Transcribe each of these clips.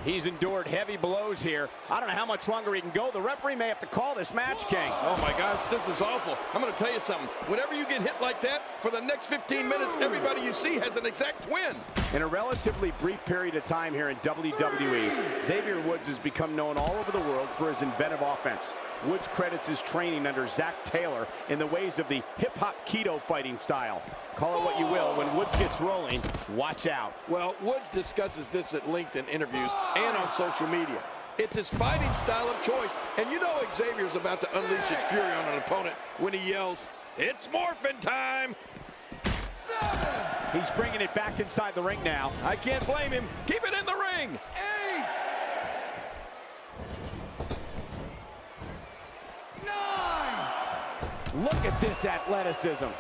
He's endured heavy blows here. I don't know how much longer he can go. The referee may have to call this match, King. Oh my gosh, this is awful. I'm going to tell you something. Whenever you get hit like that, for the next 15 minutes, everybody you see has an exact win. In a relatively brief period of time here in WWE, Xavier Woods has become known all over the world for his inventive offense. Woods credits his training under Zach Taylor in the ways of the hip-hop keto fighting style. Call it what you will, when Woods gets rolling, watch out. Well, Woods discusses this at length in interviews and on social media. It's his fighting style of choice, and you know Xavier's about to unleash his fury on an opponent when he yells, "It's morphin' time!" 7. He's bringing it back inside the ring now. I can't blame him. Keep it in the ring. 8. 9. Look at this athleticism. 1.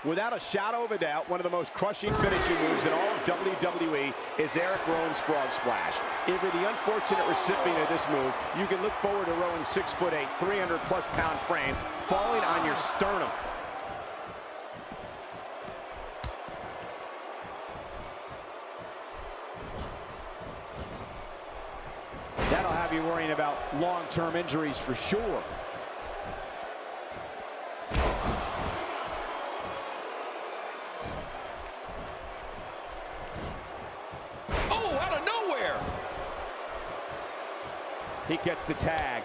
Without a shadow of a doubt, one of the most crushing finishing moves in all of WWE is Eric Rowan's Frog Splash. If you're the unfortunate recipient of this move, you can look forward to Rowan's 6'8", 300+ pound frame falling on your sternum. That'll have you worrying about long-term injuries for sure. He gets the tag.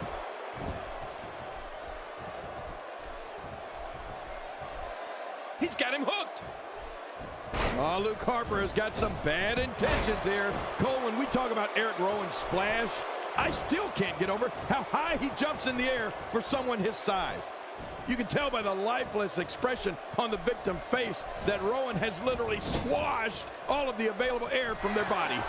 He's got him hooked. Oh, Luke Harper has got some bad intentions here. Cole, when we talk about Eric Rowan's splash, I still can't get over how high he jumps in the air for someone his size. You can tell by the lifeless expression on the victim's face that Rowan has literally squashed all of the available air from their body.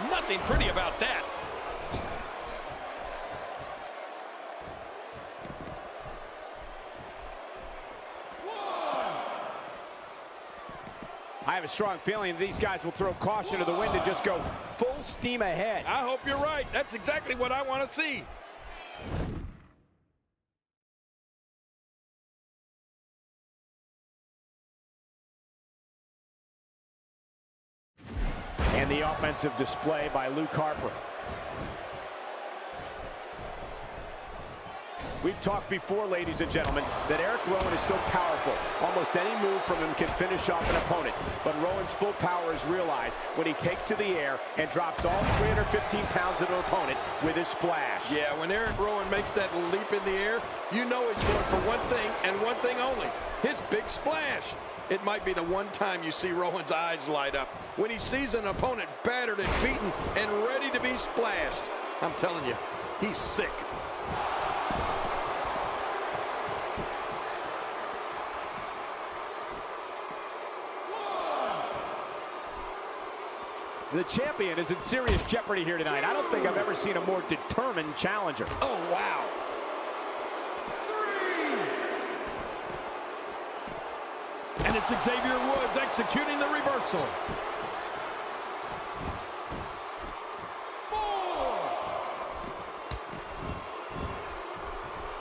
Nothing pretty about that. I have a strong feeling these guys will throw caution to the wind and just go full steam ahead. I hope you're right. That's exactly what I want to see. And the offensive display by Luke Harper. We've talked before, ladies and gentlemen, that Eric Rowan is so powerful. Almost any move from him can finish off an opponent. But Rowan's full power is realized when he takes to the air and drops all 315 pounds of an opponent with his splash. Yeah, when Eric Rowan makes that leap in the air, you know he's going for one thing and one thing only, his big splash. It might be the one time you see Rowan's eyes light up, when he sees an opponent battered and beaten and ready to be splashed. I'm telling you, he's sick. The champion is in serious jeopardy here tonight. I don't think I've ever seen a more determined challenger. Oh, wow. 3. And it's Xavier Woods executing the reversal. 4.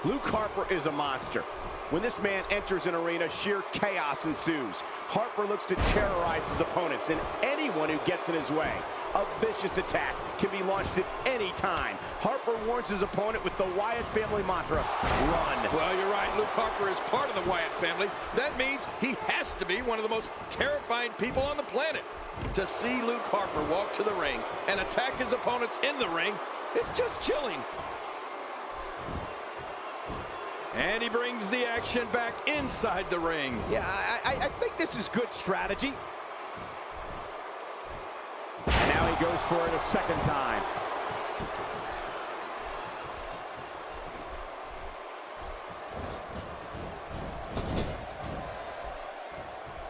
Luke Harper is a monster. When this man enters an arena, sheer chaos ensues. Harper looks to terrorize his opponents and anyone who gets in his way. A vicious attack can be launched at any time. Harper warns his opponent with the Wyatt family mantra, run. Well, you're right. Luke Harper is part of the Wyatt family. That means he has to be one of the most terrifying people on the planet. To see Luke Harper walk to the ring and attack his opponents in the ring, it's just chilling. And he brings the action back inside the ring. Yeah, I think this is good strategy. And now he goes for it a second time.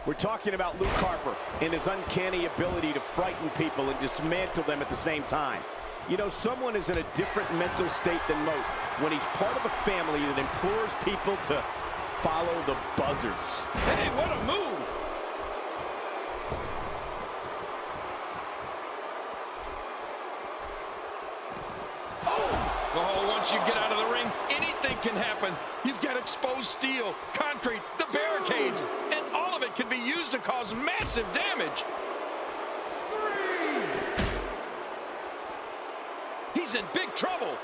We're talking about Luke Harper and his uncanny ability to frighten people and dismantle them at the same time. You know, someone is in a different mental state than most when he's part of a family that implores people to follow the buzzards. Hey, what a move! Once you get out of the ring, anything can happen. You've got exposed steel, concrete, the barricades, and all of it can be used to cause massive damage. 3. He's in big trouble.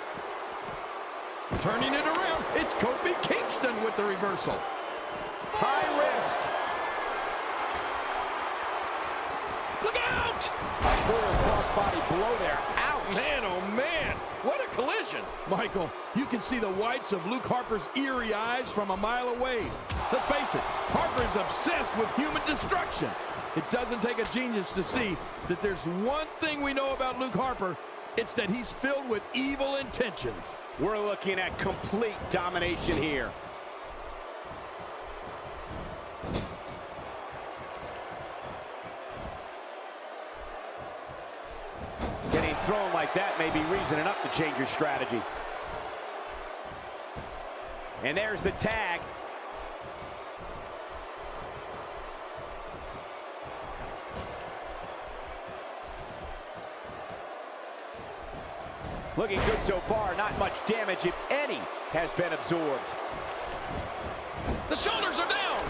Turning it around, it's Kofi Kingston with the reversal. High risk. Look out! A brutal crossbody blow there. Ouch! Man, oh man, what a collision. Michael, you can see the whites of Luke Harper's eerie eyes from a mile away. Let's face it, Harper is obsessed with human destruction. It doesn't take a genius to see that there's one thing we know about Luke Harper. It's that he's filled with evil intentions. We're looking at complete domination here. Getting thrown like that may be reason enough to change your strategy. And there's the tag. Looking good so far. Not much damage, if any, has been absorbed. The shoulders are down.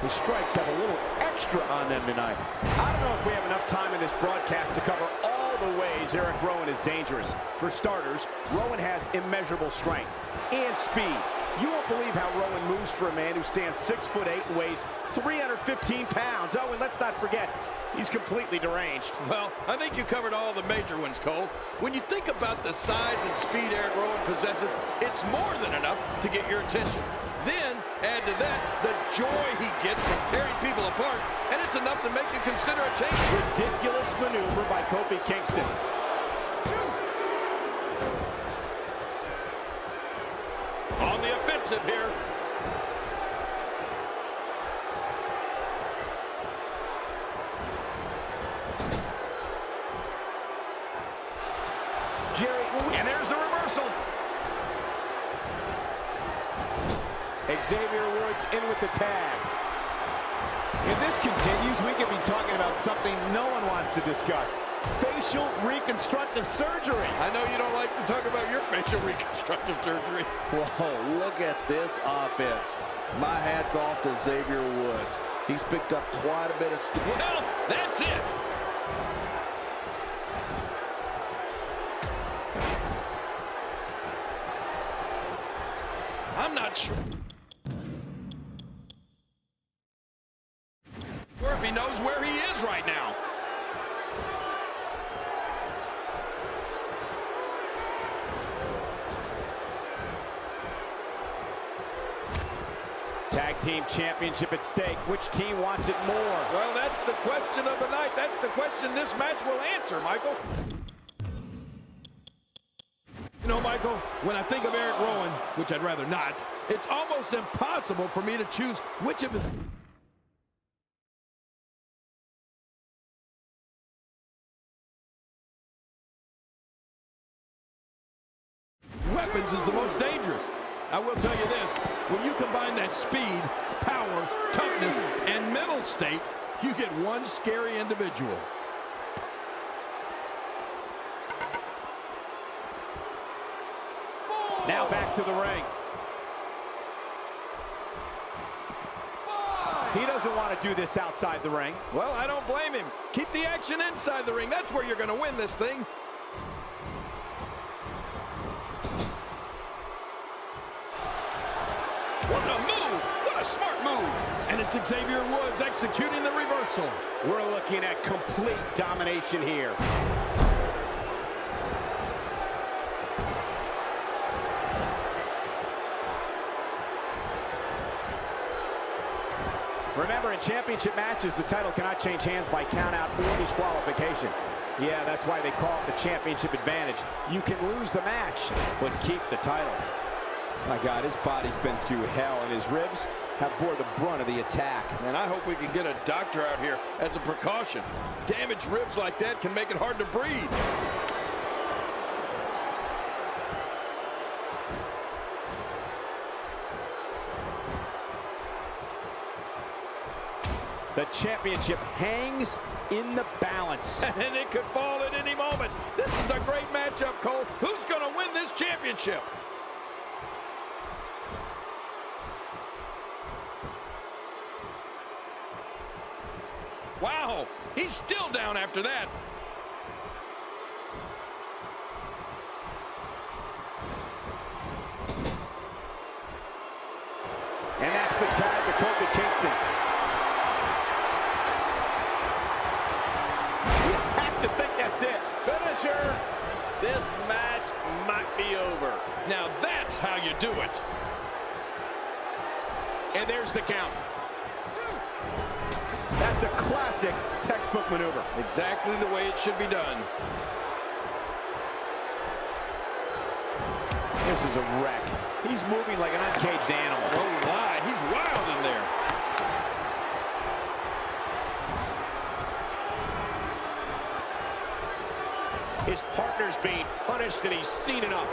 The strikes have a little extra on them tonight. I don't know if we have enough time in this broadcast to cover all the ways Eric Rowan is dangerous. For starters, Rowan has immeasurable strength and speed. You won't believe how Rowan moves for a man who stands 6'8" and weighs 315 pounds. Oh, and let's not forget, he's completely deranged. Well, I think you covered all the major ones, Cole. When you think about the size and speed Eric Rowan possesses, it's more than enough to get your attention. Then, add to that the joy he gets from tearing people apart, and it's enough to make you consider a change. Ridiculous maneuver by Kofi Kingston. On the offensive here. And there's the reversal. Xavier Woods in with the tag. If this continues, we could be talking about something no one wants to discuss. Facial reconstructive surgery. I know you don't like to talk about your facial reconstructive surgery. Whoa, look at this offense. My hat's off to Xavier Woods. He's picked up quite a bit of steel. Well, that's it. I'm not sure if he knows where he is right now. Tag team championship at stake. Which team wants it more? Well, that's the question of the night. That's the question this match will answer, Michael. You know, Michael, when I think of Eric Rowan, which I'd rather not, it's almost impossible for me to choose which of his weapons is the most dangerous. I will tell you this, when you combine that speed, power, toughness, and mental state, you get one scary individual. Now back to the ring. 5. He doesn't want to do this outside the ring. Well, I don't blame him. Keep the action inside the ring. That's where you're going to win this thing. What a move! What a smart move! And it's Xavier Woods executing the reversal. We're looking at complete domination here. Remember, in championship matches, the title cannot change hands by countout or disqualification. Yeah, that's why they call it the championship advantage. You can lose the match, but keep the title. My God, his body's been through hell, and his ribs have bore the brunt of the attack. And I hope we can get a doctor out here as a precaution. Damaged ribs like that can make it hard to breathe. The championship hangs in the balance. And it could fall at any moment. This is a great matchup, Cole. Who's going to win this championship? Wow, he's still down after that. And that's the tag to Kofi Kingston. You have to think that's it. Finisher. This match might be over. Now that's how you do it. And there's the count. That's a classic textbook maneuver. Exactly the way it should be done. This is a wreck. He's moving like an uncaged animal. Oh my, he's wild in there. His partner's being punished and he's seen enough.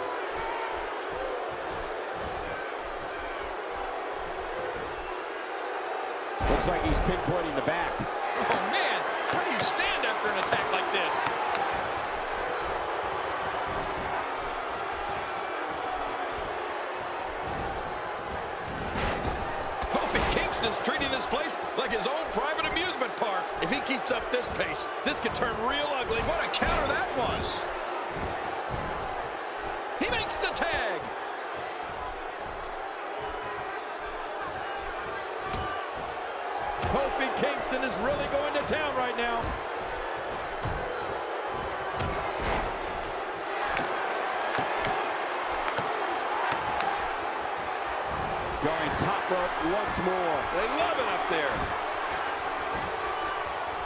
Looks like he's pinpointing the back. Oh man, how do you stand after an attack like this? Kofi Kingston's treating this place like his own private amusement park. If he keeps up this pace, this could turn real ugly. What a counter that was. He makes the tag. Kofi Kingston is really going to town right now. Going top rope once more. They love it up there.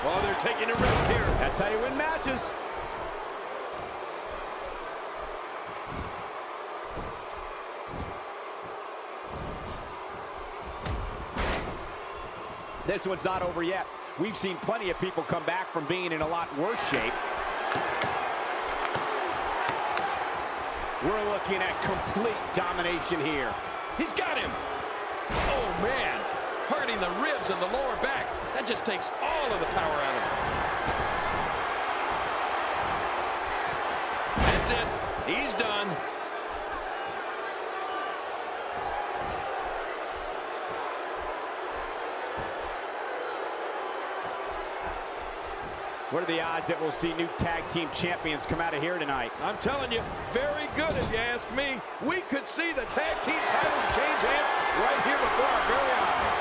Oh, they're taking a risk here. That's how you win matches. This one's not over yet. We've seen plenty of people come back from being in a lot worse shape. We're looking at complete domination here. He's got him. Oh, man. Hurting the ribs and the lower back. That just takes all of the power out of him. That's it. He's done. What are the odds that we'll see new tag team champions come out of here tonight? I'm telling you, very good if you ask me. We could see the tag team titles change hands right here before our very eyes.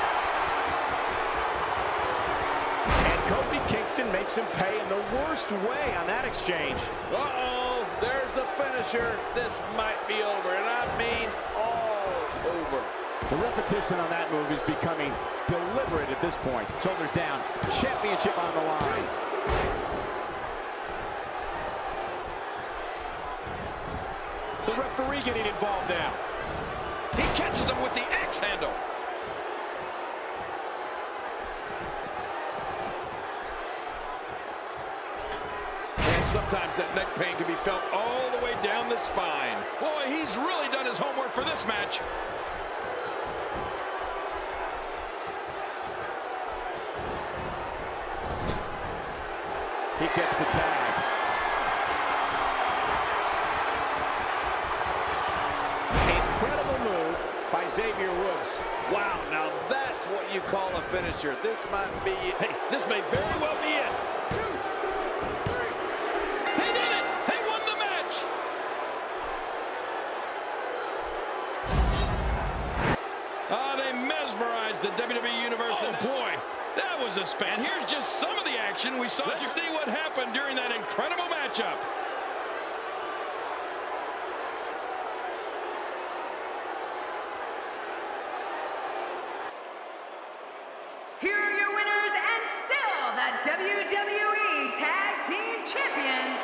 And Kofi Kingston makes him pay in the worst way on that exchange. Uh-oh, there's the finisher. This might be over, and I mean all over. The repetition on that move is becoming deliberate at this point. Shoulders down, championship on the line. The referee getting involved now. He catches him with the axe handle. And sometimes that neck pain can be felt all the way down the spine. Boy, he's really done his homework for this match. He gets the tag. Incredible move by Xavier Woods. Wow, now that's what you call a finisher. This might be... Hey, this may very well be it. 2, 3. They did it! They won the match! They mesmerized the WWE Universe. Oh, boy. That was a span. Here's just some of the action we saw. Let's see what happened during that incredible matchup. Here are your winners and still the WWE Tag Team Champions,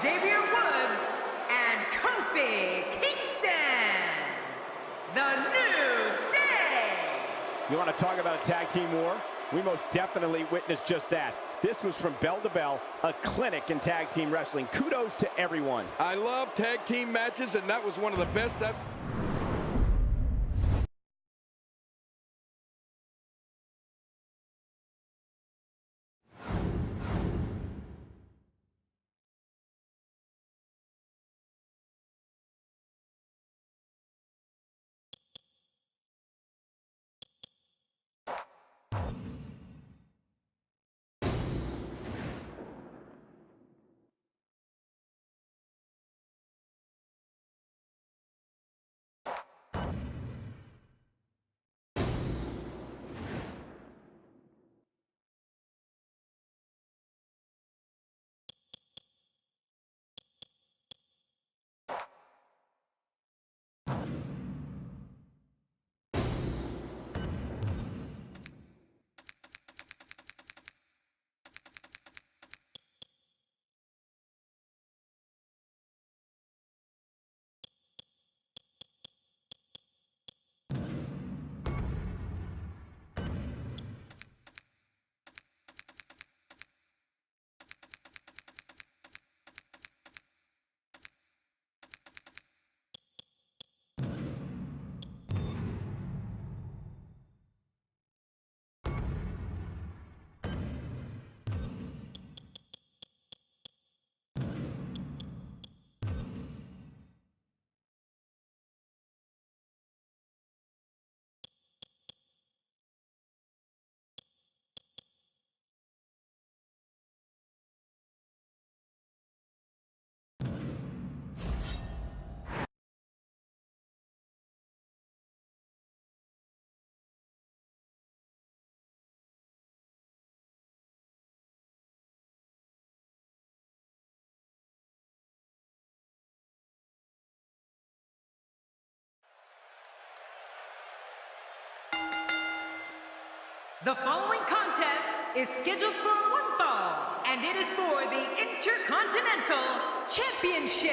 Xavier Woods and Kofi Kingston. The New Day. You want to talk about a tag team war? We most definitely witnessed just that. This was from bell to bell, a clinic in tag team wrestling. Kudos to everyone. I love tag team matches, and that was one of the best I've The following contest is scheduled for one fall, and it is for the Intercontinental Championship.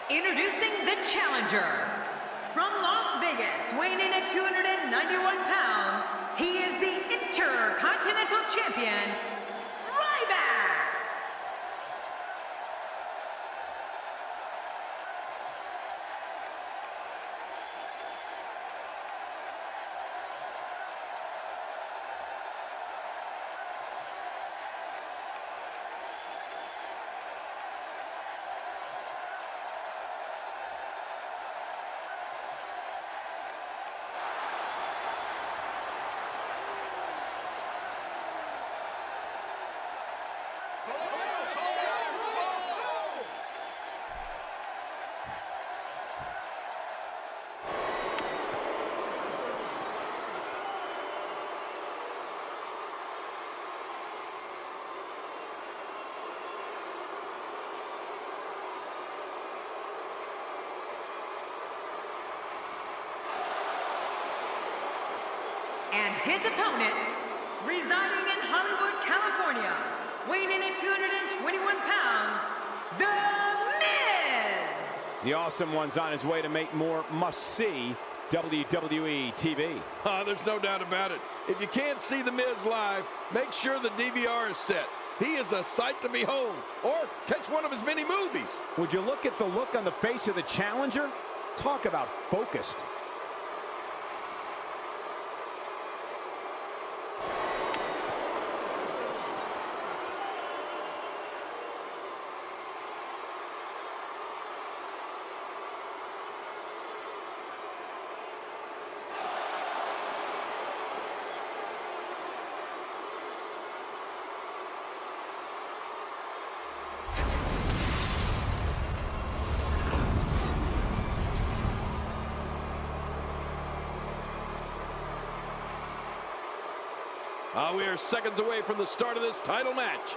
Introducing the challenger. From Las Vegas, weighing in at 291 pounds, he is the Intercontinental Champion, PAYBACK. And his opponent, residing in Hollywood, California, weighing in at 221 pounds, The Miz! The Awesome One's on his way to make more must-see WWE TV. There's no doubt about it. If you can't see The Miz live, make sure the DVR is set. He is a sight to behold, or catch one of his many movies. Would you look at the look on the face of the challenger? Talk about focused. We are seconds away from the start of this title match.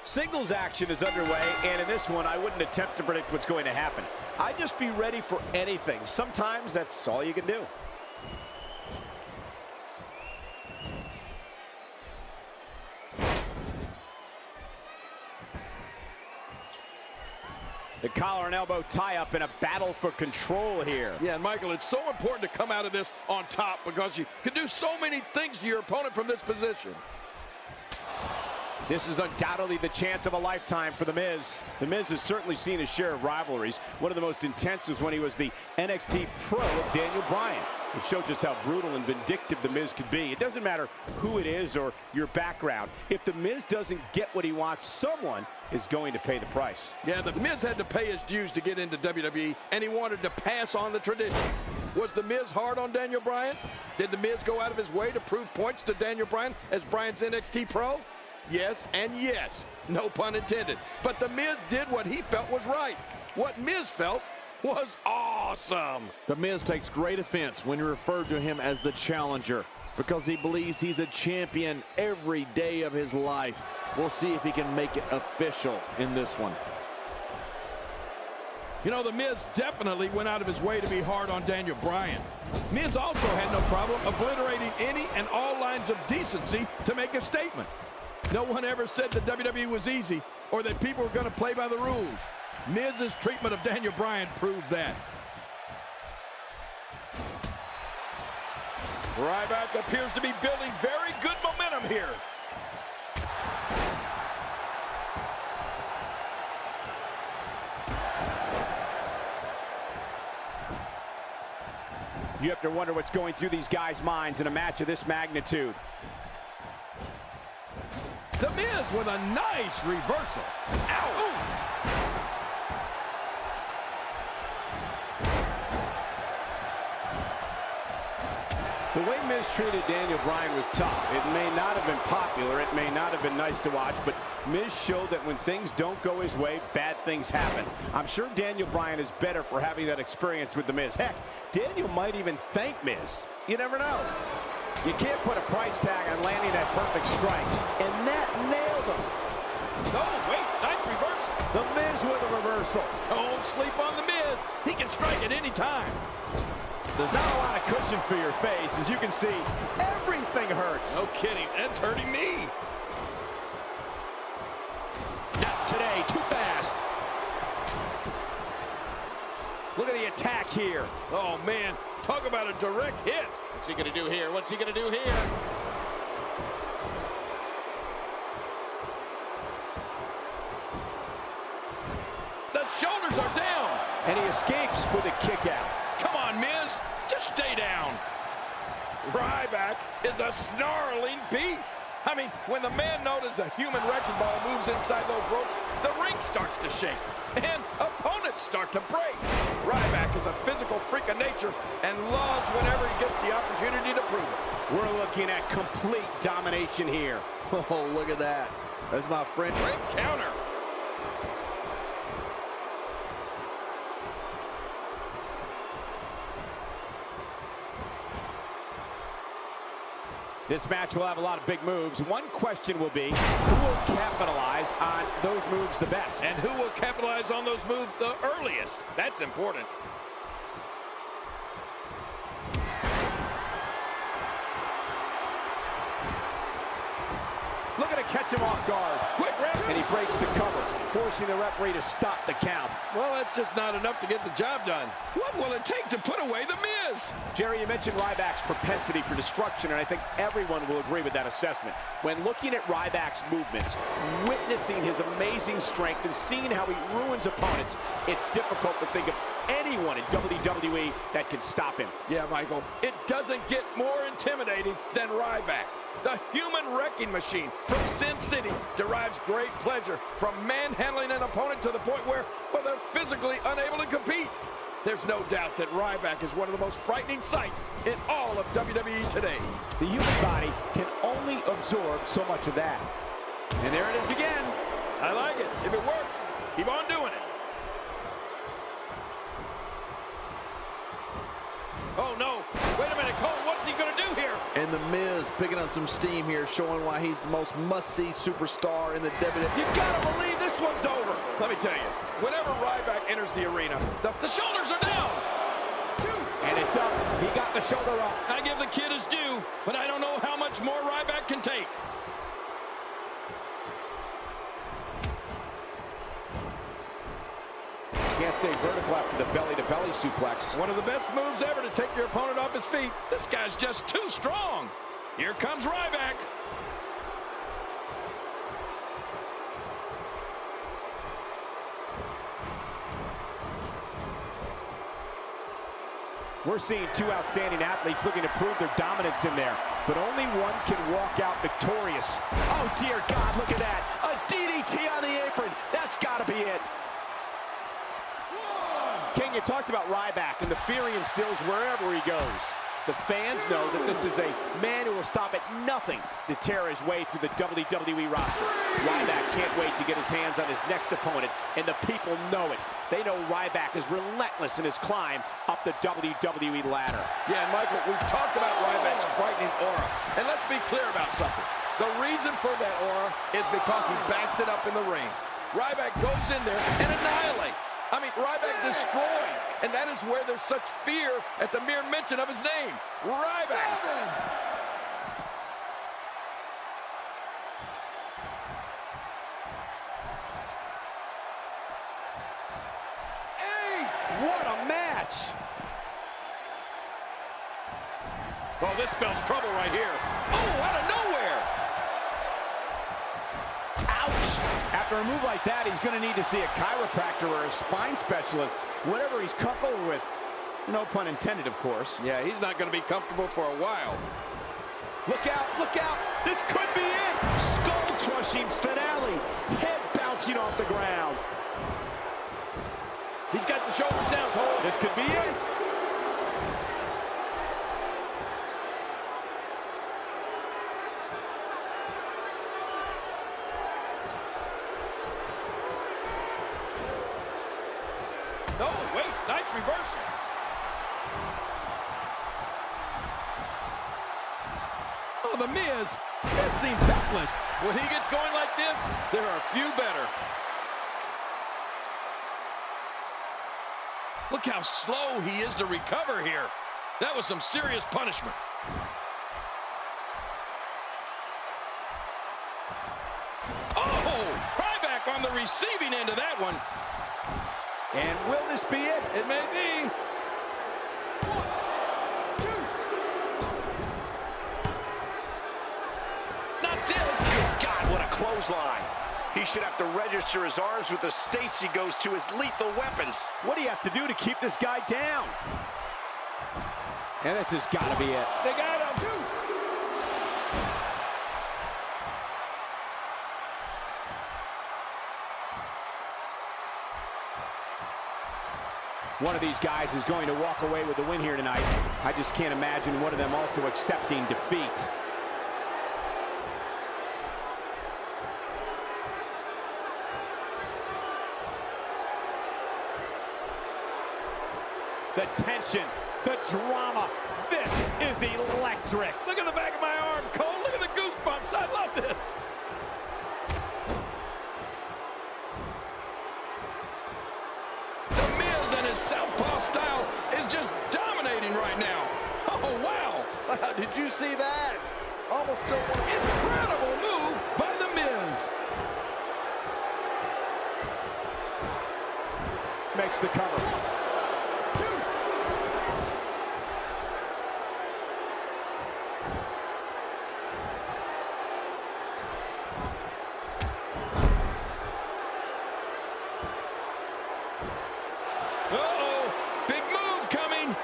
Singles action is underway, and in this one, I wouldn't attempt to predict what's going to happen. I'd just be ready for anything. Sometimes that's all you can do. The collar and elbow tie-up in a battle for control here. Yeah, and Michael, it's so important to come out of this on top because you can do so many things to your opponent from this position. This is undoubtedly the chance of a lifetime for The Miz. The Miz has certainly seen his share of rivalries. One of the most intense was when he was the NXT Pro of Daniel Bryan. It showed just how brutal and vindictive The Miz could be. It doesn't matter who it is or your background. If The Miz doesn't get what he wants, someone is going to pay the price. Yeah, The Miz had to pay his dues to get into WWE, and he wanted to pass on the tradition. Was The Miz hard on Daniel Bryan? Did The Miz go out of his way to prove points to Daniel Bryan as Bryan's NXT Pro? Yes and yes, no pun intended. But The Miz did what he felt was right. What Miz felt was awesome. The Miz takes great offense when you refer to him as the challenger because he believes he's a champion every day of his life. We'll see if he can make it official in this one. You know, The Miz definitely went out of his way to be hard on Daniel Bryan. Miz also had no problem obliterating any and all lines of decency to make a statement. No one ever said that WWE was easy or that people were going to play by the rules. Miz's treatment of Daniel Bryan proved that. Ryback appears to be building very good momentum here. You have to wonder what's going through these guys' minds in a match of this magnitude. The Miz with a nice reversal. Ow! Ooh. The way Miz treated Daniel Bryan was tough. It may not have been popular, it may not have been nice to watch, but Miz showed that when things don't go his way, bad things happen. I'm sure Daniel Bryan is better for having that experience with The Miz. Heck, Daniel might even thank Miz. You never know. You can't put a price tag on landing that perfect strike, and that nailed him. Oh, wait, nice reversal. The Miz with a reversal. Don't sleep on The Miz. He can strike at any time. There's not a lot of cushion for your face. As you can see, everything hurts. No kidding, that's hurting me. Not today, too fast. Look at the attack here. Oh, man, talk about a direct hit. What's he going to do here? What's he going to do here? The shoulders are down. And he escapes with a kick out. Come on, Miz, just stay down. Ryback is a snarling beast. I mean, when the man known as the human wrecking ball moves inside those ropes, the ring starts to shake, and opponents start to break. Ryback is a physical freak of nature and loves whenever he gets the opportunity to prove it. We're looking at complete domination here. Oh, look at that. That's my friend. Great counter. This match will have a lot of big moves. One question will be, who will capitalize on those moves the best? And who will capitalize on those moves the earliest? That's important. Looking to catch him off guard. Quick ref. And he breaks the cover, forcing the referee to stop the count. Well, that's just not enough to get the job done. What will it take to put away The Miz? Jerry, you mentioned Ryback's propensity for destruction, and I think everyone will agree with that assessment. When looking at Ryback's movements, witnessing his amazing strength, and seeing how he ruins opponents, it's difficult to think of anyone in WWE that can stop him. Yeah, Michael, it doesn't get more intimidating than Ryback. The human wrecking machine from Sin City derives great pleasure from manhandling an opponent to the point where, they're physically unable to compete. There's no doubt that Ryback is one of the most frightening sights in all of WWE today. The human body can only absorb so much of that. And there it is again. I like it. If it works, keep on doing it. Oh, no. Wait a minute, Cole. What's he going to do here? And The Miz picking up some steam here, showing why he's the most must-see superstar in the WWE. You gotta believe this one's over. Let me tell you, whenever Ryback enters the arena, the shoulders are down. And it's up. He got the shoulder up. I give the kid his due, but I don't know how much more Ryback can take. Can't stay vertical after the belly-to-belly suplex. One of the best moves ever to take your opponent off his feet. This guy's just too strong. Here comes Ryback. We're seeing two outstanding athletes looking to prove their dominance in there, but only one can walk out victorious. Oh, dear God, look at that. A DDT on the apron. That's got to be it. King, you talked about Ryback and the fear he instills wherever he goes. The fans know that this is a man who will stop at nothing to tear his way through the WWE roster. Ryback can't wait to get his hands on his next opponent, and the people know it. They know Ryback is relentless in his climb up the WWE ladder. Yeah, and Michael, we've talked about Ryback's frightening aura. And let's be clear about something. The reason for that aura is because he backs it up in the ring. Ryback goes in there and annihilates. I mean, Ryback destroys, and that is where there's such fear at the mere mention of his name. Ryback. 8. What a match. Oh, this spells trouble right here. Oh, out of nowhere. Ouch. After a move like that, he's going to need to see a chiropractor or a spine specialist, whatever he's comfortable with. No pun intended, of course. Yeah, he's not going to be comfortable for a while. Look out, look out. This could be it. Skull-crushing finale. Head bouncing off the ground. He's got the shoulders down, Cole. This could be it. Oh, wait, nice reversal. Oh, The Miz, this seems helpless. When he gets going like this, there are few better. Look how slow he is to recover here. That was some serious punishment. Oh, Ryback on the receiving end of that one. And will this be it? It may be. 1, 2. Not this. God, what a clothesline. He should have to register his arms with the states he goes to as lethal weapons. What do you have to do to keep this guy down? And this has got to be it. They got him. 2. One of these guys is going to walk away with the win here tonight. I just can't imagine one of them also accepting defeat. The tension, the drama, this is electric. Look at the back of my arm, Cole. Look at the goosebumps. I love this. The Miz and his southpaw style is just dominating right now. Oh, wow. Did you see that? Almost don't want to... Incredible move by The Miz. Makes the cover. 2. Uh-oh, big move coming.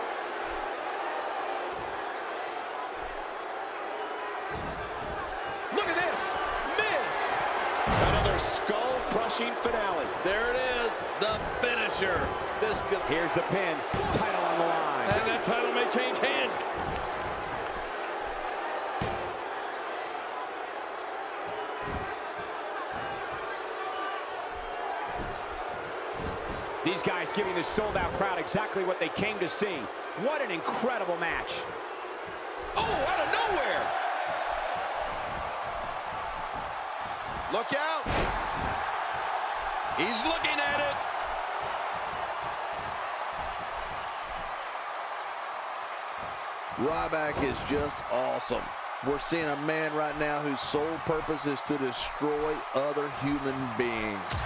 Look at this, Miz. Another skull-crushing finale. There it is, the finisher. This could... Here's the pin, title on the line. And that title may change hands. These guys giving this sold-out crowd exactly what they came to see. What an incredible match. Oh, out of nowhere. Look out. He's looking at it. Ryback is just awesome. We're seeing a man right now whose sole purpose is to destroy other human beings.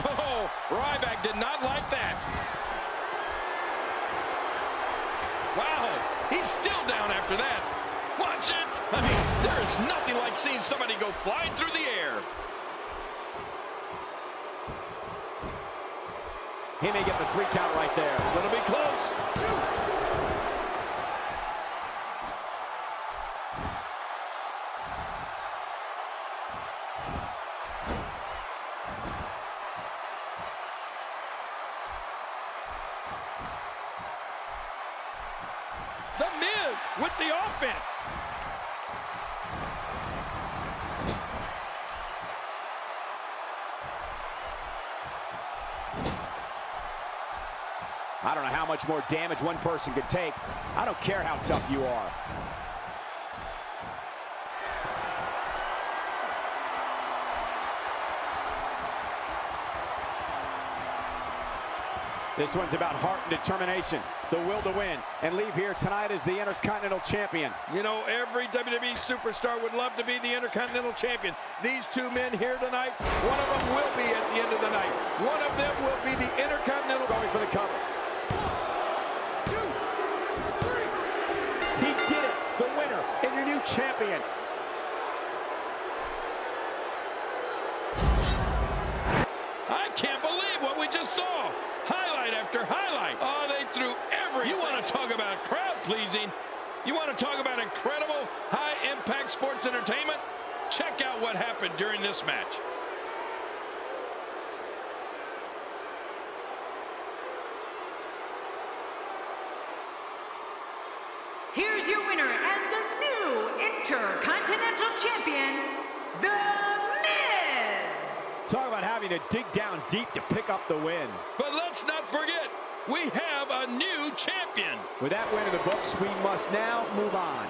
Oh, Ryback did not like that. Wow, he's still down after that. Watch it. I mean, there is nothing like seeing somebody go flying through the air. He may get the 3 count right there. It'll be close. 2. The Miz with the offense. I don't know how much more damage one person could take. I don't care how tough you are. This one's about heart and determination, the will to win, and leave here tonight as the Intercontinental Champion. You know, every WWE superstar would love to be the Intercontinental Champion. These two men here tonight, one of them will be at the end of the night. One of them will be the Intercontinental. Going for the cover. 1, 2, 3. He did it, the winner and your new champion. I can't believe what we just saw. Highlight after highlight. Oh, they threw everything. You want to talk about crowd pleasing? You want to talk about incredible high-impact sports entertainment? Check out what happened during this match. Here's your winner and the new Intercontinental Champion, The Miz. having to dig down deep to pick up the win. But let's not forget, we have a new champion. With that win in the books, we must now move on.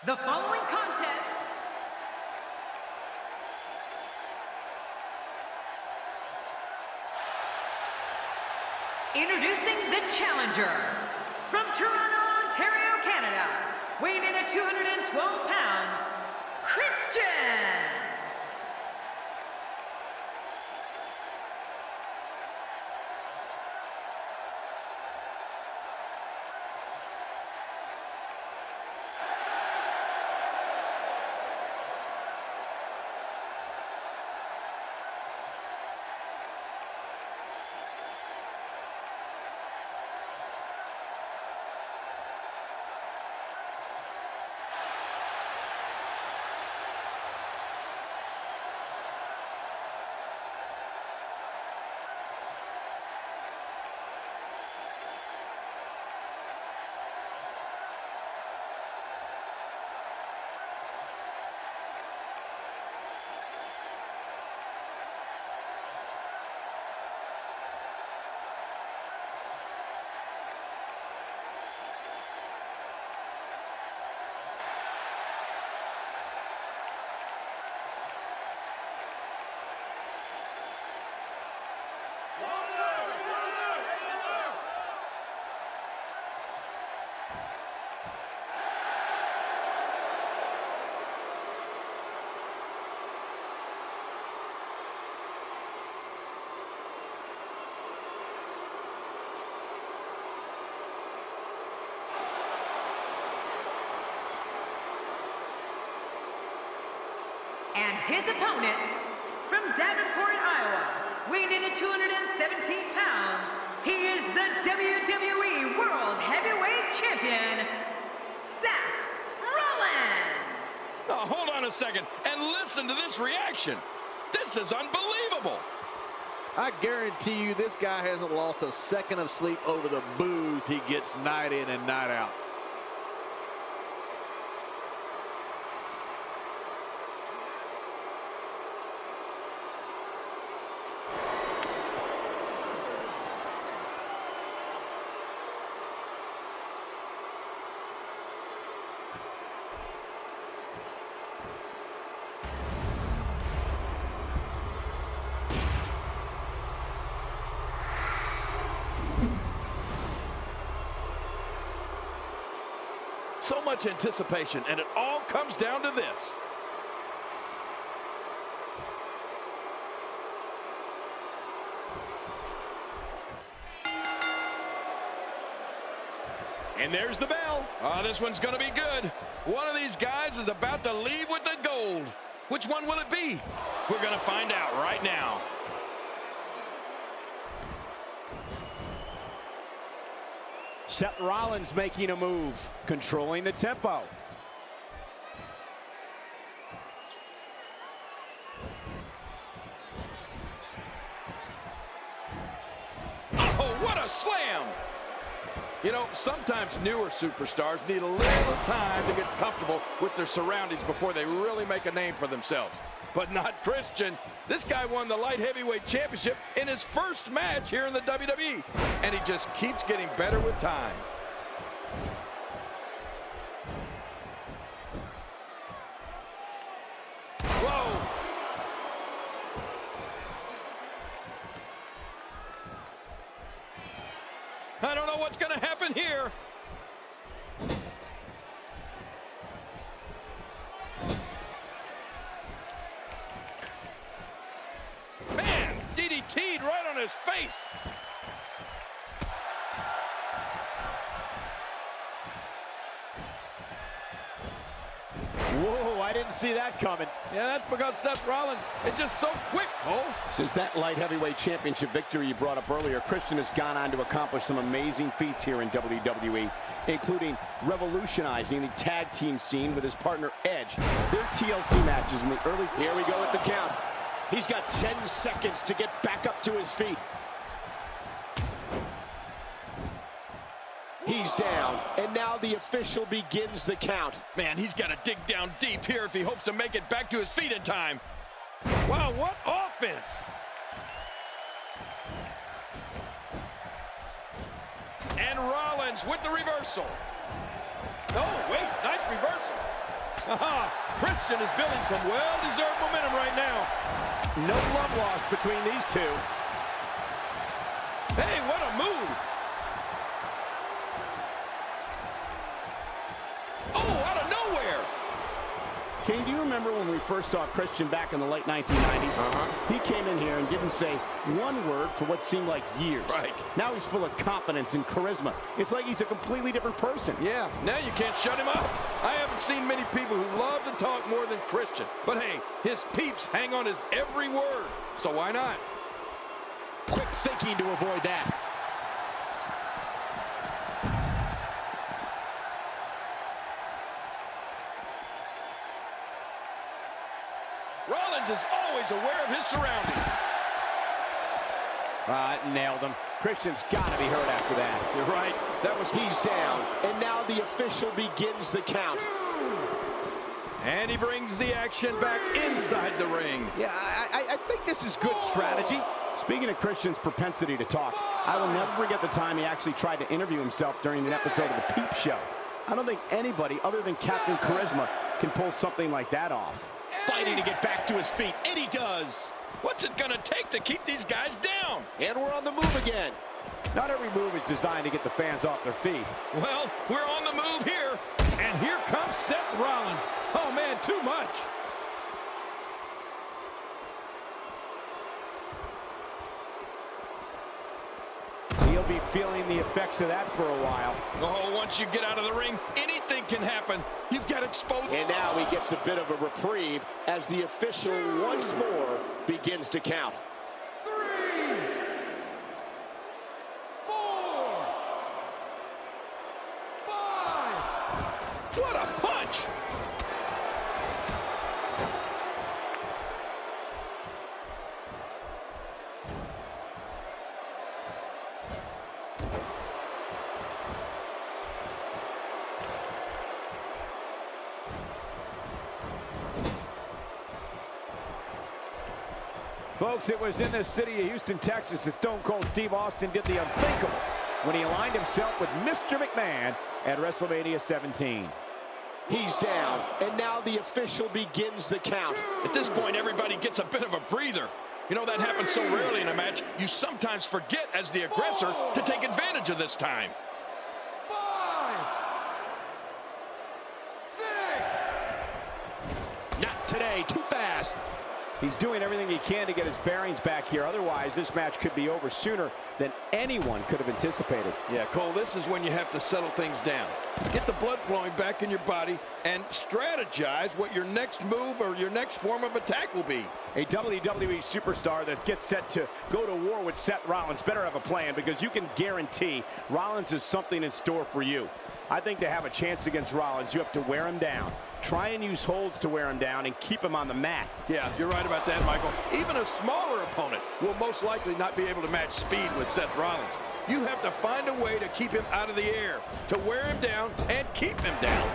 The following contest introducing the challenger from Toronto, Ontario, Canada, weighing in at 212 pounds, Christian. And his opponent, from Davenport, Iowa, weighing in at 217 pounds, he is the WWE World Heavyweight Champion, Seth Rollins. Oh, hold on a second and listen to this reaction. This is unbelievable. I guarantee you this guy hasn't lost a second of sleep over the boos he gets night in and night out. So much anticipation, and it all comes down to this. And there's the bell. Oh, this one's going to be good. One of these guys is about to leave with the gold. Which one will it be? We're going to find out right now. Seth Rollins making a move, controlling the tempo. Oh, what a slam! You know, sometimes newer superstars need a little time to get comfortable with their surroundings before they really make a name for themselves. But not Christian. This guy won the light heavyweight championship in his first match here in the WWE. And he just keeps getting better with time. Whoa! I don't know what's going to happen here. Man, DDT'd right on his face. Whoa, I didn't see that coming. Yeah, that's because Seth Rollins is just so quick, Cole. Since that light heavyweight championship victory you brought up earlier, Christian has gone on to accomplish some amazing feats here in WWE, including revolutionizing the tag team scene with his partner Edge. Their TLC matches in the early... Here we go with the count. He's got 10 seconds to get back up to his feet. He's down, and now the official begins the count. Man, he's got to dig down deep here if he hopes to make it back to his feet in time. Wow, what offense! And Rollins with the reversal. Oh, wait, nice reversal. Aha, Christian is building some well-deserved momentum right now. No love lost between these two. Hey, what a move! Oh, out of nowhere! Kane, do you remember when we first saw Christian back in the late 1990s? He came in here and didn't say one word for what seemed like years. Right. Now he's full of confidence and charisma. It's like he's a completely different person. Yeah, now you can't shut him up. I haven't seen many people who love to talk more than Christian. But hey, his peeps hang on his every word, so why not? Quick thinking to avoid that. Rollins is always aware of his surroundings. Nailed him. Christian's got to be hurt after that. You're right. That was... He's down, and now the official begins the count. And he brings the action back inside the ring. Yeah, I think this is good strategy. Speaking of Christian's propensity to talk, I will never forget the time he actually tried to interview himself during an episode of The Peep Show. I don't think anybody other than Captain Charisma can pull something like that off. Fighting to get back to his feet, and he does. What's it gonna take to keep these guys down? And we're on the move again. Not every move is designed to get the fans off their feet. Well, we're on the move here. And here comes Seth Rollins. Oh, man, too much. He'll be feeling the effects of that for a while. Oh, once you get out of the ring, anything can happen. You've got exposed. And now he gets a bit of a reprieve as the official once more begins to count. 3, 4, 5. What a punch! Folks, it was in the city of Houston, Texas that Stone Cold Steve Austin did the unthinkable when he aligned himself with Mr. McMahon at WrestleMania 17. He's down, and now the official begins the count. At this point, everybody gets a bit of a breather. You know, that happens so rarely in a match, you sometimes forget as the aggressor to take advantage of this time. 5, 6. Not today, too fast. He's doing everything he can to get his bearings back here. Otherwise, this match could be over sooner than anyone could have anticipated. Yeah, Cole, this is when you have to settle things down. Get the blood flowing back in your body and strategize what your next move or your next form of attack will be. A WWE superstar that gets set to go to war with Seth Rollins better have a plan, because you can guarantee Rollins has something in store for you. I think to have a chance against Rollins, you have to wear him down. Try and use holds to wear him down and keep him on the mat. Yeah, you're right about that, Michael. Even a smaller opponent will most likely not be able to match speed with Seth Rollins. You have to find a way to keep him out of the air, to wear him down and keep him down.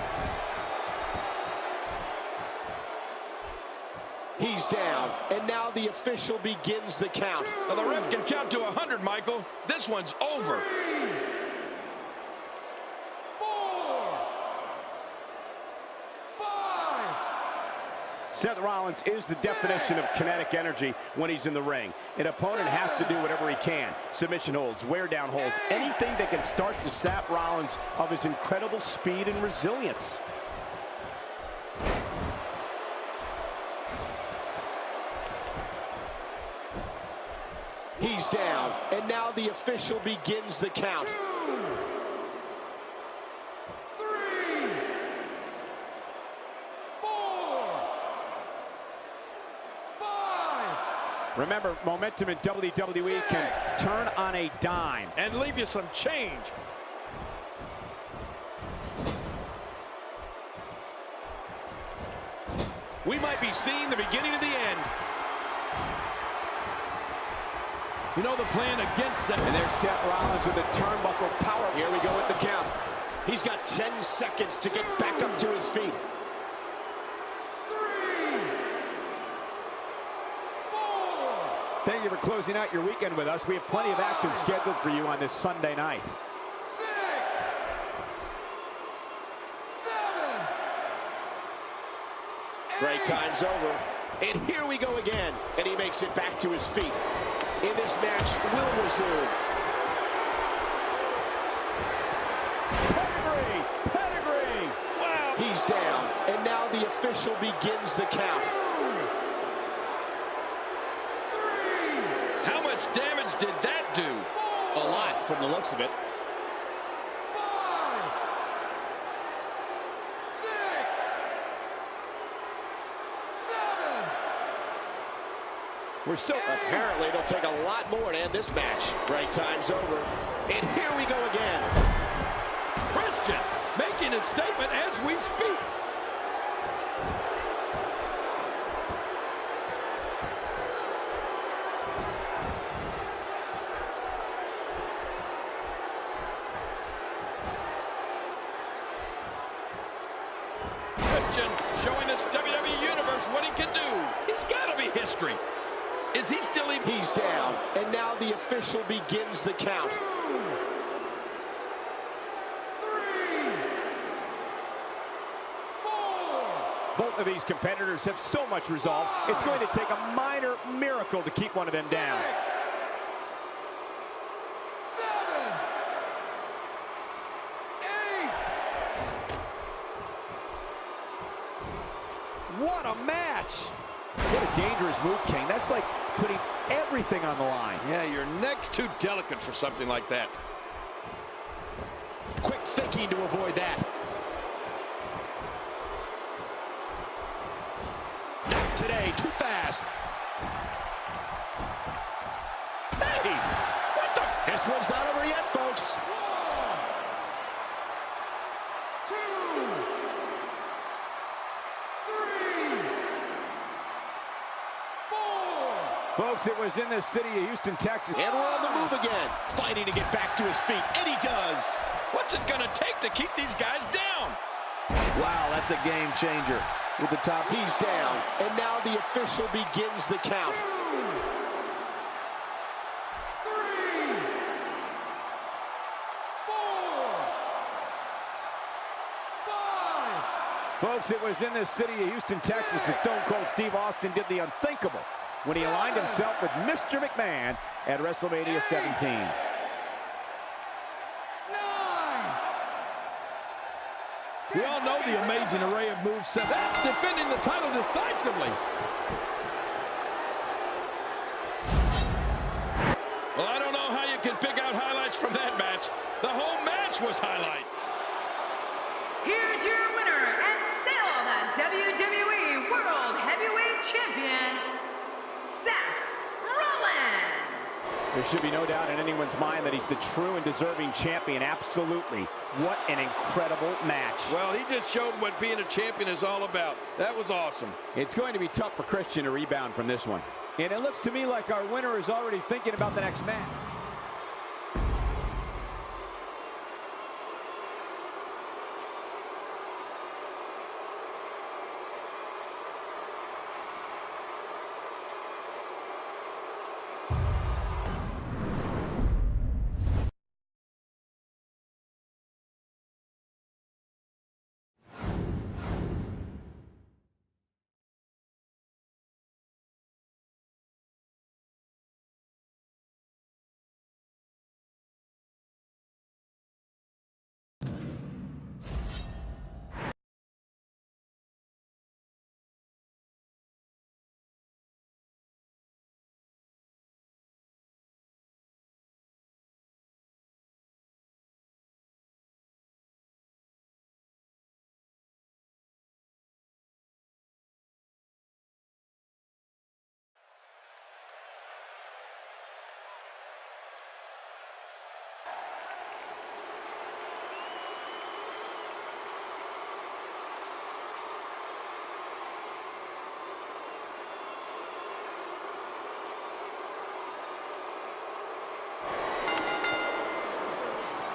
He's down, and now the official begins the count. Now the ref can count to 100, Michael. This one's over. 3, 4, 5. Seth Rollins is the definition of kinetic energy when he's in the ring. An opponent has to do whatever he can. Submission holds, wear down holds, anything that can start to sap Rollins of his incredible speed and resilience. He's down, and now the official begins the count. 2, 3, 4, 5. Remember, momentum in WWE can turn on a dime. And leave you some change. We might be seeing the beginning of the end. You know the plan against that. And there's Seth Rollins with a turnbuckle power. Here we go with the count. He's got 10 seconds to get back up to his feet. 3, 4. Thank you for closing out your weekend with us. We have plenty of action scheduled for you on this Sunday night. 6, 7. Break time's over. And here we go again. And he makes it back to his feet. In this match will resume. Pedigree! Pedigree! Wow. He's down. And now the official begins the count. 2, 3, How much damage did that do? A lot from the looks of it. 5, 6, 7. We're so... Apparently, it'll take a lot more to end this match. Break time's over. And here we go again. Christian making a statement as we speak. Christian showing this WWE Universe what he can do. He's got to be history. Is he still even? He's down. And now the official begins the count. 2, 3, 4. Both of these competitors have so much resolve. It's going to take a minor miracle to keep one of them down. 6, 7, 8. What a match! What a dangerous move, King. That's like putting everything on the line. Yeah, your neck's too delicate for something like that. Quick thinking to avoid that. Not today, too fast. Hey, what the? This one's not over yet, folks. 1, 2, 3, 4. Folks, it was in the city of Houston, Texas. And we're on the move again. Fighting to get back to his feet, and he does. What's it gonna take to keep these guys down? Wow, that's a game changer. With the top. He's down, and now the official begins the count. 2, 3, 4, 5. Folks, it was in the city of Houston, Texas that Stone Cold Steve Austin did the unthinkable when he aligned himself with Mr. McMahon at WrestleMania 17. 9. We all know the amazing array of moves. That's defending the title decisively. Well, I don't know how you can pick out highlights from that match. The whole match was highlight. Here's your winner and still the WWE World Heavyweight Champion, Seth Rollins. There should be no doubt in anyone's mind that he's the true and deserving champion. Absolutely. What an incredible match. Well, he just showed what being a champion is all about. That was awesome. It's going to be tough for Christian to rebound from this one. And it looks to me like our winner is already thinking about the next match.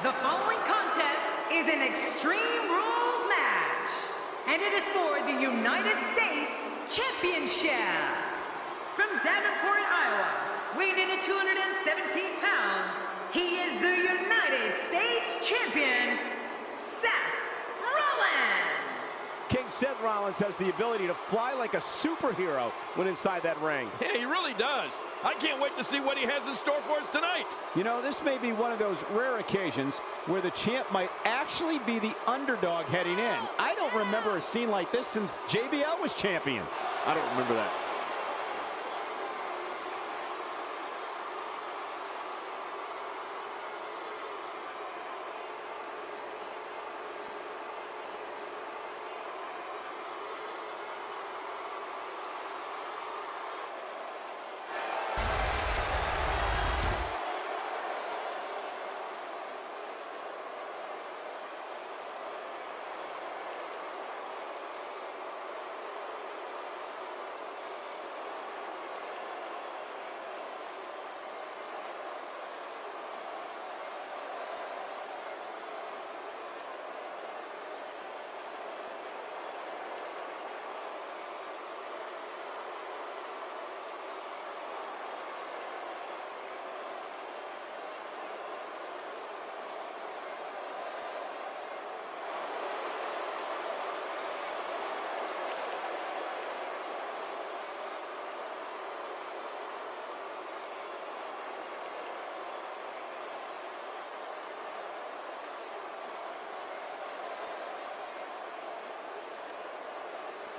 The following contest is an Extreme Rules match, and it is for the United States Championship. From Davenport, Iowa, weighing in at 217 pounds, he is the United States Champion, Seth Rollins. King Seth Rollins has the ability to fly like a superhero when inside that ring. Yeah, he really does. I can't wait to see what he has in store for us tonight. You know, this may be one of those rare occasions where the champ might actually be the underdog heading in. I don't remember a scene like this since JBL was champion. I don't remember that.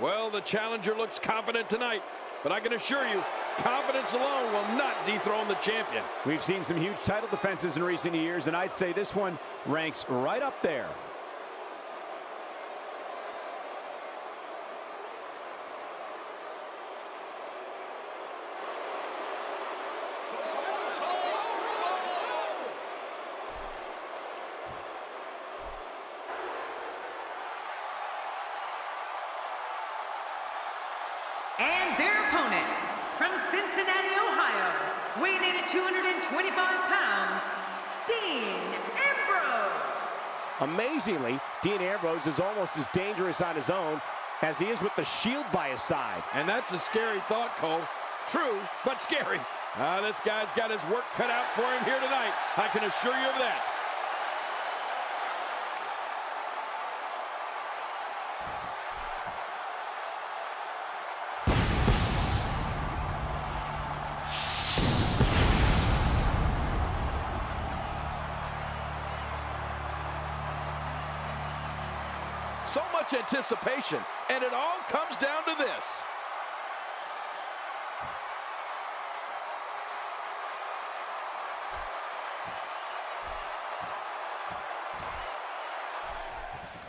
Well, the challenger looks confident tonight, but I can assure you, confidence alone will not dethrone the champion. We've seen some huge title defenses in recent years, and I'd say this one ranks right up there. And their opponent, from Cincinnati, Ohio, weighing in at 225 pounds, Dean Ambrose. Amazingly, Dean Ambrose is almost as dangerous on his own as he is with the Shield by his side. And that's a scary thought, Cole. True, but scary. This guy's got his work cut out for him here tonight. I can assure you of that. So much anticipation, and it all comes down to this.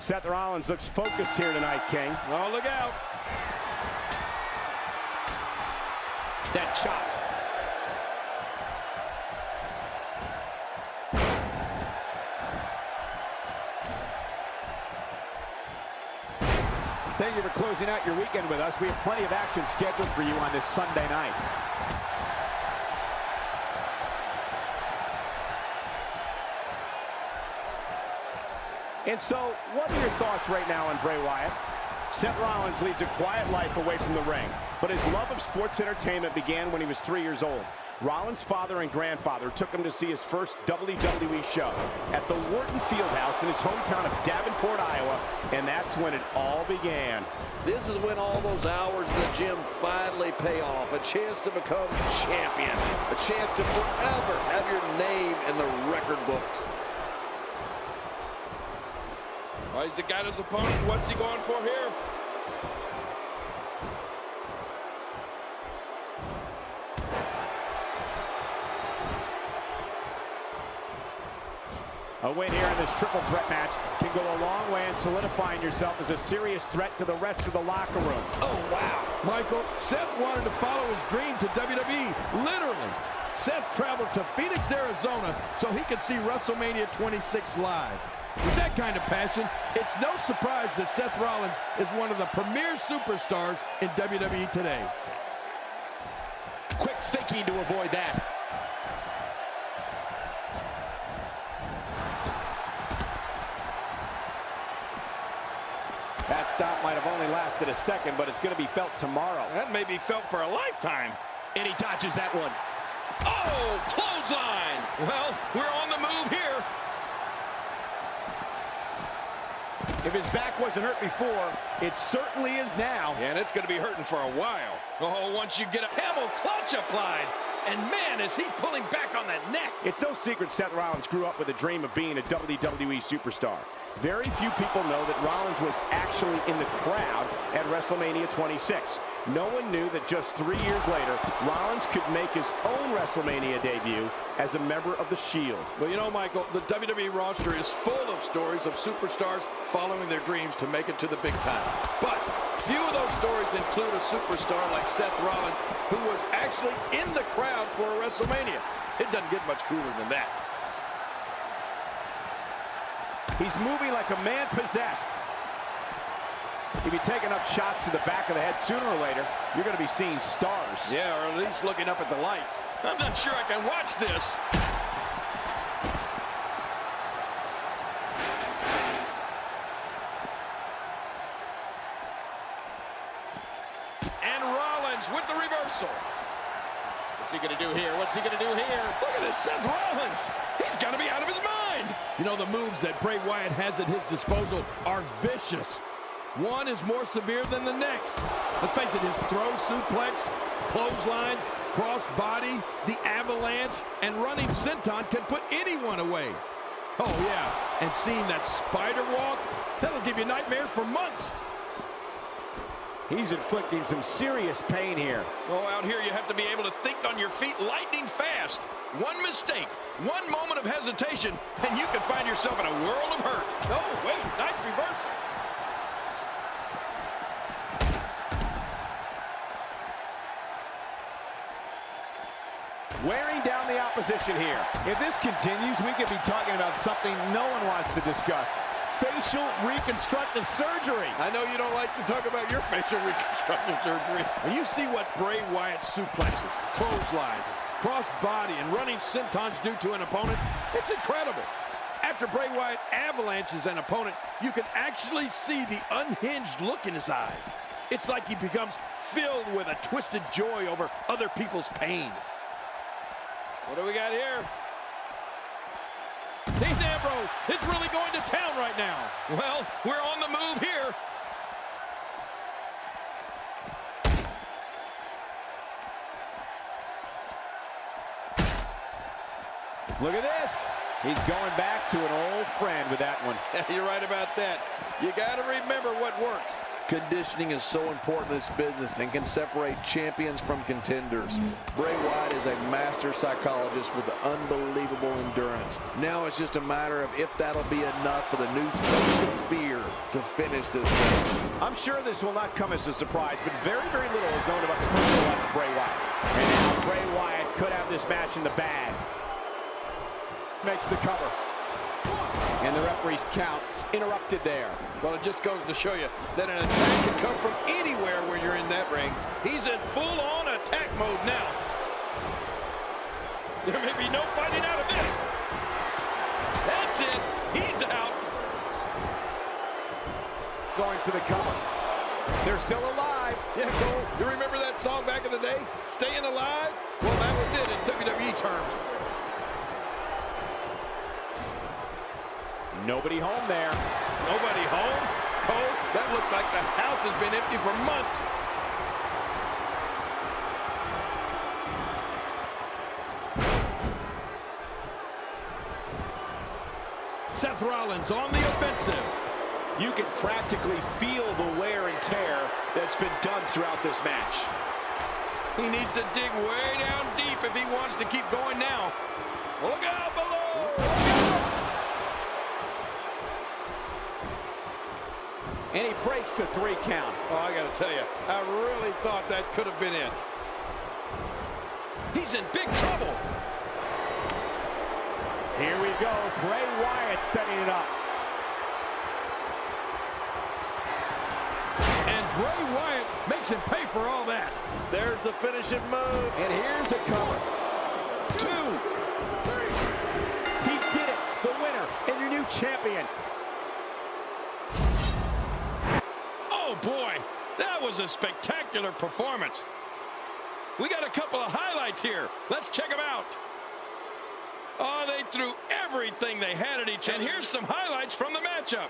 Seth Rollins looks focused here tonight, King. Oh, look out. That chop. Thank you for closing out your weekend with us. We have plenty of action scheduled for you on this Sunday night. And so, what are your thoughts right now on Bray Wyatt? Seth Rollins leads a quiet life away from the ring, but his love of sports entertainment began when he was 3 years old. Rollins' father and grandfather took him to see his first WWE show at the Wharton Fieldhouse in his hometown of Davenport, Iowa, and that's when it all began. This is when all those hours in the gym finally pay off. A chance to become champion. A chance to forever have your name in the record books. Oh, he's got his opponent. What's he going for here? A win here in this triple threat match can go a long way in solidifying yourself as a serious threat to the rest of the locker room. Oh, wow. Michael, Seth wanted to follow his dream to WWE, literally. Seth traveled to Phoenix, Arizona, so he could see WrestleMania 26 live. With that kind of passion, it's no surprise that Seth Rollins is one of the premier superstars in WWE today. Quick thinking to avoid that. That stop might have only lasted a second, but it's going to be felt tomorrow. That may be felt for a lifetime. And he dodges that one. Oh, clothesline. Well, we're on the move here. If his back wasn't hurt before, it certainly is now. And it's going to be hurting for a while. Oh, once you get a camel clutch applied. And man, is he pulling back on that neck. It's no secret Seth Rollins grew up with a dream of being a WWE superstar. Very few people know that Rollins was actually in the crowd at WrestleMania 26. No one knew that just 3 years later, Rollins could make his own WrestleMania debut as a member of the Shield. Well, you know, Michael, the WWE roster is full of stories of superstars following their dreams to make it to the big time. But few of those stories include a superstar like Seth Rollins, who was actually in the crowd for a WrestleMania. It doesn't get much cooler than that. He's moving like a man possessed. If you take enough shots to the back of the head, sooner or later, you're going to be seeing stars. Yeah, or at least looking up at the lights. I'm not sure I can watch this. And Rollins with the reversal. What's he going to do here? What's he going to do here? Look at this, Seth Rollins. He's got to be out of his mind. You know, the moves that Bray Wyatt has at his disposal are vicious. One is more severe than the next. Let's face it, his throw suplex, clotheslines, cross body, the avalanche, and running senton can put anyone away. Oh, yeah, and seeing that spider walk, that'll give you nightmares for months. He's inflicting some serious pain here. Oh, out here you have to be able to think on your feet lightning fast. One mistake, one moment of hesitation, and you can find yourself in a world of hurt. Oh, wait, nice reversal. Wearing down the opposition here. If this continues, we could be talking about something no one wants to discuss. Facial reconstructive surgery. I know you don't like to talk about your facial reconstructive surgery. When you see what Bray Wyatt suplexes, clotheslines, cross body, and running sentons do to an opponent, it's incredible. After Bray Wyatt avalanches an opponent, you can actually see the unhinged look in his eyes. It's like he becomes filled with a twisted joy over other people's pain. What do we got here? Dean Ambrose is really going to town right now. Well, we're on the move here. Look at this. He's going back to an old friend with that one. You're right about that. You got to remember what works. Conditioning is so important in this business and can separate champions from contenders. Bray Wyatt is a master psychologist with unbelievable endurance. Now it's just a matter of if that'll be enough for the new face of fear to finish this thing. I'm sure this will not come as a surprise, but very, very little is known about the personal life of Bray Wyatt. And now Bray Wyatt could have this match in the bag. Makes the cover. And the referee's count's interrupted there. Well, it just goes to show you that an attack can come from anywhere when you're in that ring. He's in full-on attack mode now. There may be no fighting out of this. That's it. He's out. Going for the cover. They're still alive. Yeah, Cole, you remember that song back in the day? Staying Alive? Well, that was it in WWE terms. Nobody home there. Nobody home? Cole, that looked like the house has been empty for months. Seth Rollins on the offensive. You can practically feel the wear and tear that's been done throughout this match. He needs to dig way down deep if he wants to keep going now. Look out below! And he breaks the 3 count. Oh, I got to tell you, I really thought that could have been it. He's in big trouble. Here we go. Bray Wyatt setting it up. And Bray Wyatt makes him pay for all that. There's the finishing move. And here's a cover. 2, 3. He did it. The winner and your new champion. Oh, boy. That was a spectacular performance. We got a couple of highlights here. Let's check them out. Oh, they threw everything they had at each other. And here's some highlights from the matchup.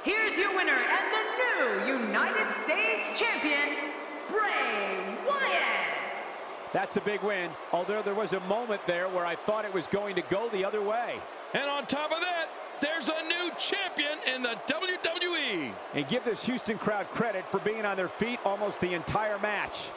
Here's your winner and the new United States Champion, Bray Wyatt. That's a big win, although there was a moment there where I thought it was going to go the other way. And on top of that, there's a new champion in the WWE. And give this Houston crowd credit for being on their feet almost the entire match.